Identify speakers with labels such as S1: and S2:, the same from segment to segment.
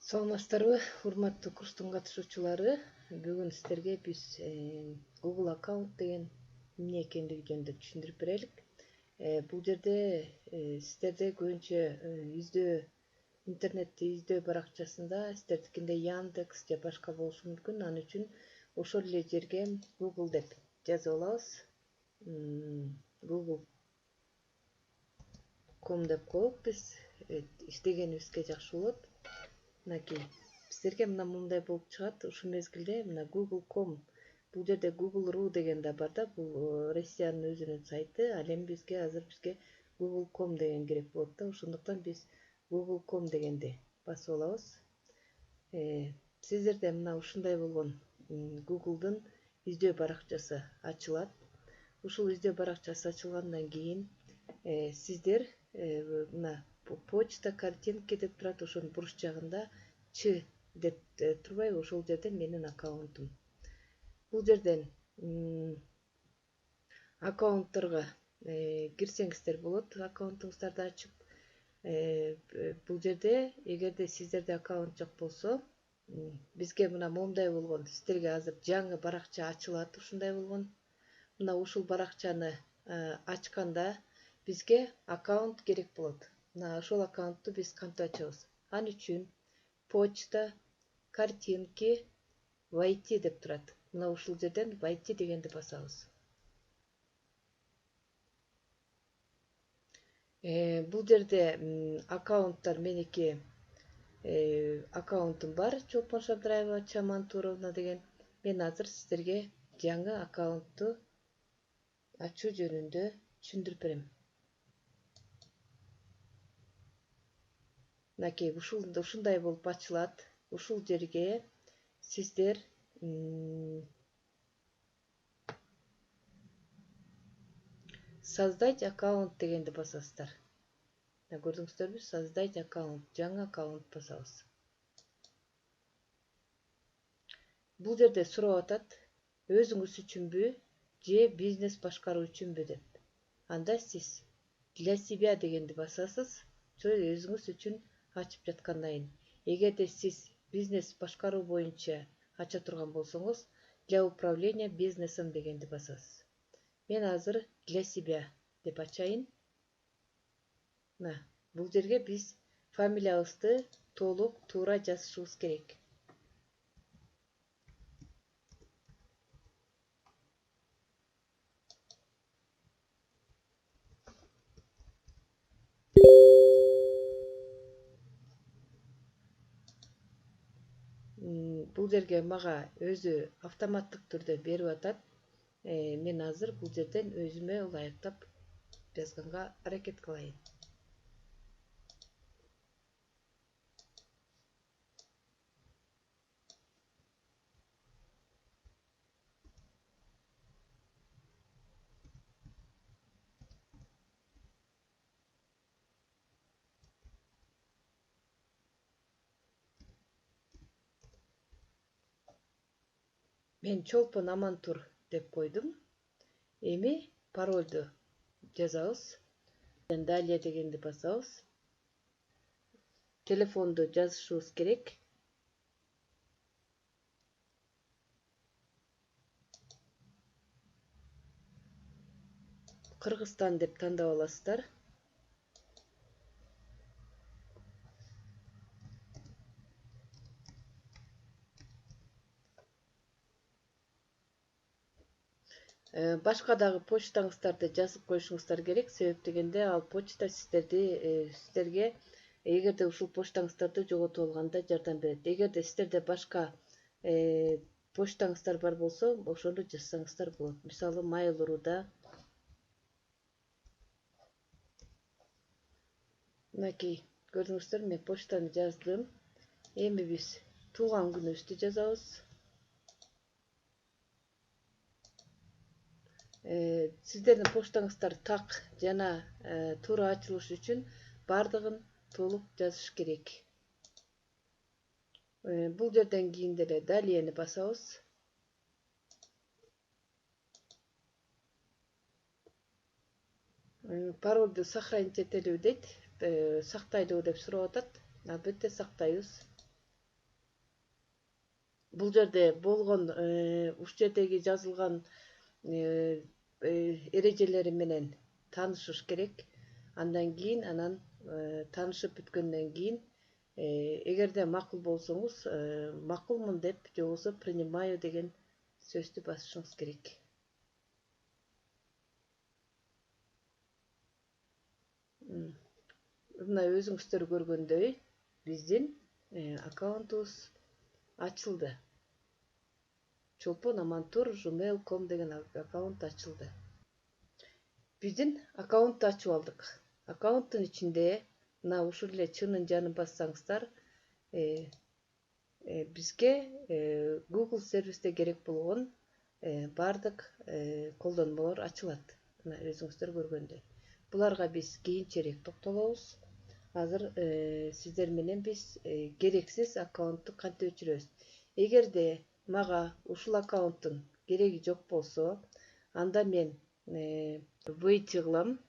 S1: Саламатсыздарбы, урматтуу курстун катышуучулары. Бүгүн сиздерге биз Google аккаунт деген эмне экендиги жөнүндө түшүндүрүп берелик. Бул жерде сиздерде көбүнчө интернетти издөө баракчасында сиздердикинде Яндекс же башка болушу мүмкүн. Ал үчүн ошол эле жерге Google деп жазып алабыз. Google.com деп коелук биз. Иштегенибизге жакшы болот. Мынакей сиздерге мындай болуп чыгат. Ушул мезгилде мына Google.com, бул жерде Google.ru деген да бар да, бул Россиянын өзүнүн сайты. Ал эми азыр бизге Google.com деген керек болот да. Ошондуктан биз Google.com дегенди басып алабыз. Сиздерде мына ушундай болгон Google'дун издөө баракчасы ачылат. Ушул издөө баракчасы ачылгандан кийин сиздер мына почта, картинки деп турат, ошонун буруш жагында Ч деп турбайбы, ошол жерде менин аккаунтум. Бул жерден аккаунтторго кирсеңиздер болот, аккаунтуңуздарды ачып. Бул жерде эгерде сиздерде аккаунт жок болсо, бизге мына момундай болгон, сиздерге азыр жаңы баракча ачылат. Ушундай болгон. Мына ушул баракчаны ачканда бизге аккаунт керек болот. Мына ошол аккаунтту биз кантип ачабыз? Ал үчүн почта, картинки, войти деп турат. Мына ушул жерден войти дегенди басабыз. Бул жерде аккаунттар, меники аккаунтум бар. Чолпон Шабдраева Чаман Туровна деген. Мен азыр сиздерге жаңы аккаунтту ачуу жөнүндө түшүндүрүп берем. Мынакей ушундай болуп ачылат. Ушул жерге сиздер создать аккаунт дегенди басасыздар. Көрдүңүздөрбү? Создать аккаунт, жаңы аккаунт басабыз. Бул жерде сурап атат, өзүңүз үчүнбү же бизнес башкаруу үчүнбү деп. Анда сиз для себя дегенди басасыз. Өзүңүз үчүн ачып жаткандан. Эгерде сиз бизнес башкаруу боюнча ача турган болсоңуз, для управления бизнесом дегенди басасыз. Мен азыр для себя деп ачайын. Бул жерге биз фамилиябызды толук туура жазышыбыз керек. Бул жерге мага өзү автоматтык түрдө берип атат. Мен азыр бул жерден өзүмө ылайыктап жазганга аракет кылайын. Мен Чолпон Амантур деп койдум. Эми паролду жазабыз. Далее дегенди басабыз. Телефонду жазышыбыз керек. Кыргызстан деп тандап аласыздар. Башка дагы почтаңыздарды жазып коюшуңуздар керек. Себеп дегенде ал почта сиздерге эгерде ушул почтаңыздарды жоготуп алганда жардам берет. Эгерде сиздерде башка почтаңыздар бар болсо, ошону жазсаңыздар болот. Мисалы Mail.ru'да. Мынакей көрдүңүздөр, мен почтаны жаздым. Эми биз туулган күнүбүздү жазабыз. Сиздердин почтаңыздар так жана туура ачылыш үчүн бардыгын толук жазыш керек. Бул жерден кийин деле далее басабыз. Паролду сохранить этелиби дейт. Сактайлыбы деп сурап атат. Албетте сактайбыз. Бул жерде болгон ушул жердеги жазылган эрежелери менен таанышыш керек. Андан кийин анан таанышып бүткөндөн кийин эгерде макул болсоңуз макулмун деп же болбосо принимаю деген сөздү басышыңыз керек. Мына өзүңүздөр көргөндөй биздин аккаунтубуз ачылды. Чолпон Амантур gmail.com деген аккаунт ачылды. Биздин аккаунтту ачып алдык. Аккаунттун ичинде мына ушул эле чынын жанын бассаңыздар бизге Google сервисте керек болгон бардык колдонмолор ачылат. Мына өзүңүздөр көргөндөй. Буларга биз кийинчерээк токтолобуз. Азыр сиздер менен биз керексиз аккаунтту кантип өчүрөбүз. Эгерде мага ушул аккаунттун кереги жок болсо, анда мен выйти кылам.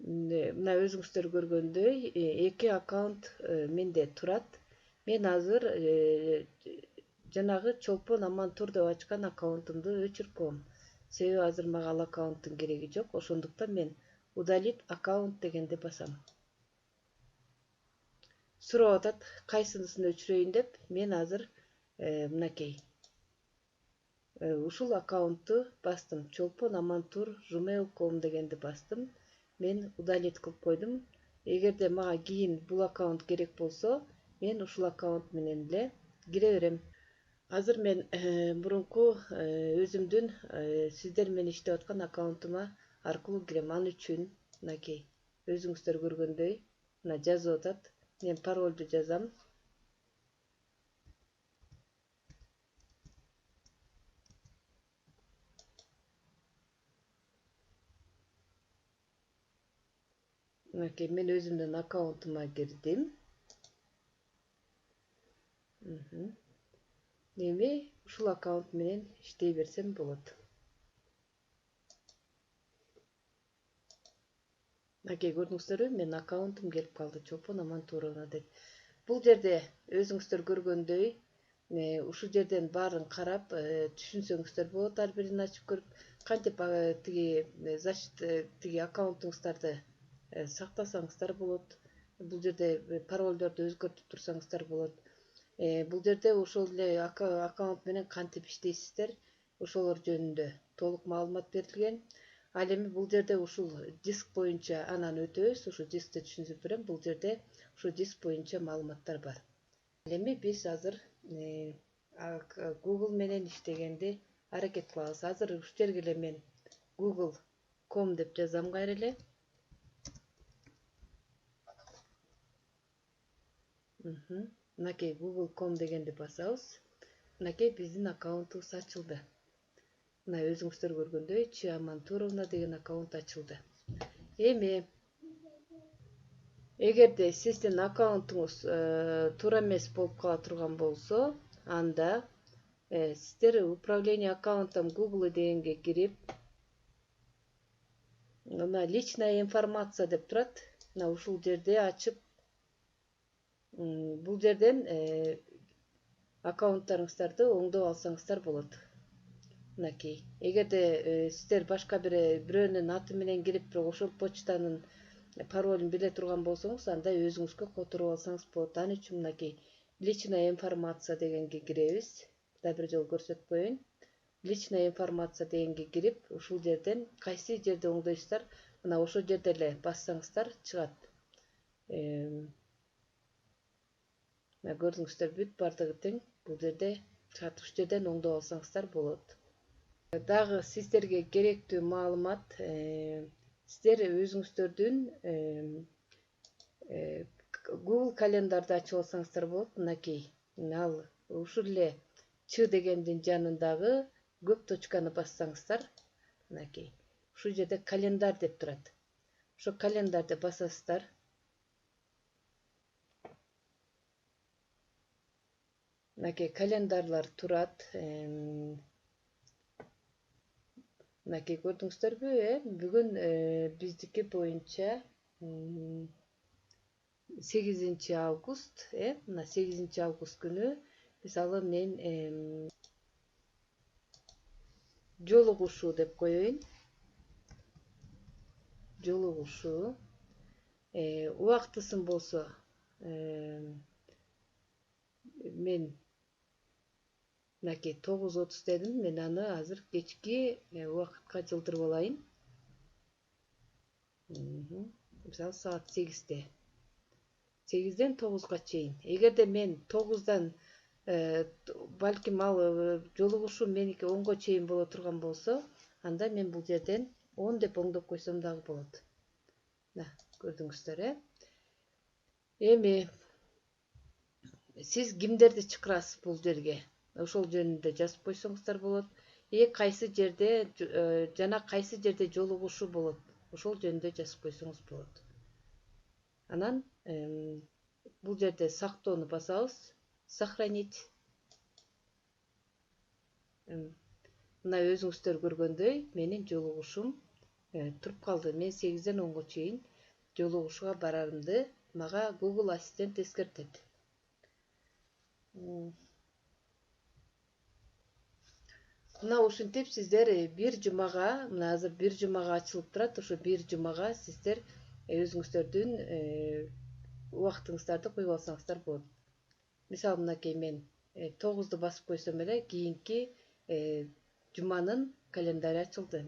S1: Мына өзүңүздөр көргөндөй эки аккаунт менде турат. Мен азыр жанагы Чолпон Амантур деп ачкан аккаунтумду өчүрүп коем. Себеби азыр мага ал аккаунттун кереги жок. Ошондуктан мен удалить аккаунт дегенди басам. Сурап атат кайсынысын өчүрөйүн деп. Мен азыр мынакей ушул аккаунтту бастым. Чолпон Амантур gmail.com дегенди бастым. Мен удалить кылып койдум. Эгерде мага кийин бул аккаунт керек болсо, мен ушул аккаунт менен эле кире берем. Азыр мен мурунку өзүмдүн сиздер менен иштеп аткан аккаунтума аркылуу кирем. Ал үчүн мынакей өзүңүздөр көргөндөй мына жазып атат. Мен паролду жазам. Мынакей мен өзүмдүн аккаунтума кирдим. Эми ушул аккаунт менен иштей берсем болот. Мынакей көрдүңүздөрбү, менин аккаунтум келип калды. Чолпон Амантуровна деп. Бул жерде өзүңүздөр көргөндөй ушул жерден баарын карап түшүнсөңүздөр болот. Ар бирин ачып көрүп, кантип тиги аккаунтуңуздарды сактасаңыздар болот. Бул жерде паролдорду өзгөртүп турсаңыздар болот. Бул жерде ошол эле аккаунт менен кантип иштейсиздер, ошолор жөнүндө толук маалымат берилген. Ал эми бул жерде ушул диск боюнча анан өтөбүз. Ушул дискти түшүндүрүп берем. Бул жерде ушул диск боюнча маалыматтар бар. Ал эми биз азыр Google менен иштегенди аракет кылабыз. Азыр ушул жерге эле мен google.com деп жазам кайра эле. Мынакей google.com дегенди басабыз. Мынакей биздин аккаунтубуз ачылды. Мына өзүңүздөр көргөндөй Ч Амантуровна деген аккаунт ачылды. Эми эгерде сиздин аккаунтуңуз туура эмес болуп кала турган болсо, анда сиздер управление аккаунтом Google дегенге кирип, мына личная информация деп турат. Мына ушул жерде ачып, бул жерден аккаунттарыңыздарды оңдоп алсаңыздар болот. Мынакей. Эгерде сиздер башка бирөөнүн аты менен кирип, бирок ошол почтанын паролун биле турган болсоңуз, анда өзүңүзгө которуп алсаңыз болот. Ал үчүн мынакей личная информация дегенге киребиз. Да бир жолу көрсөтүп коеюн. Личная информация дегенге кирип, ушул жерден кайсы жерде оңдойсуздар, мына ошол жерде эле бассаңыздар чыгат. Мына көрдүңүздөр бүт бардыгы тең. Бул жерде чыгат. Ушул жерден оңдоп алсаңыздар болот. Дагы сиздерге керектүү маалымат, сиздер өзүңүздөрдүн Google календарды ачып алсаңыздар болот. Мынакей. Ал ушул эле Ч дегендин жанындагы көп точканы бассаңыздар, мынакей. Ушул жерде календар деп турат. Ошо календарды басасыздар. Мынакей календарлар турат. Мынакей көрдүңүздөрбү, бүгүн биздики боюнча 8 август, мына 8 август күнү мисалы мен жолугушуу деп коеюн. Жолугушуу. Убактысын болсо мен мынакей 9:30 дедим. Мен аны азыр кечки убакытка жылдырып алайын. Мисалы саат 8'te. 8'ден 9'га чейин. Эгерде мен 9'дан балким ал жолугушуу меники 10'го чейин боло турган болсо, анда мен бул жерден 10 деп оңдоп койсом дагы болот. Көрдүңүздөр, Эми сиз кимдерди чакырасыз бул жерге? Ошол жөнүндө жазып койсоңуздар болот. Кайсы жерде жана кайсы жерде жолугушуу болот? Ошол жөнүндө жазып койсоңуз болот. Анан бул жерде сактоону басабыз. Сохранить. Мына өзүңүздөр көргөндөй менин жолугушум туруп калды. Мен 8'ден 10'го чейин жолугушууга барарымды мага Google Ассистент эскертет. Мына ушинтип сиздер бир жумага, мына азыр бир жумага ачылып турат. Ошо бир жумага сиздер өзүңүздөрдүн убактыңыздарды коюп алсаңыздар болот. Мисалы мынакей мен 9'ду басып койсом эле кийинки жуманын календарю ачылды.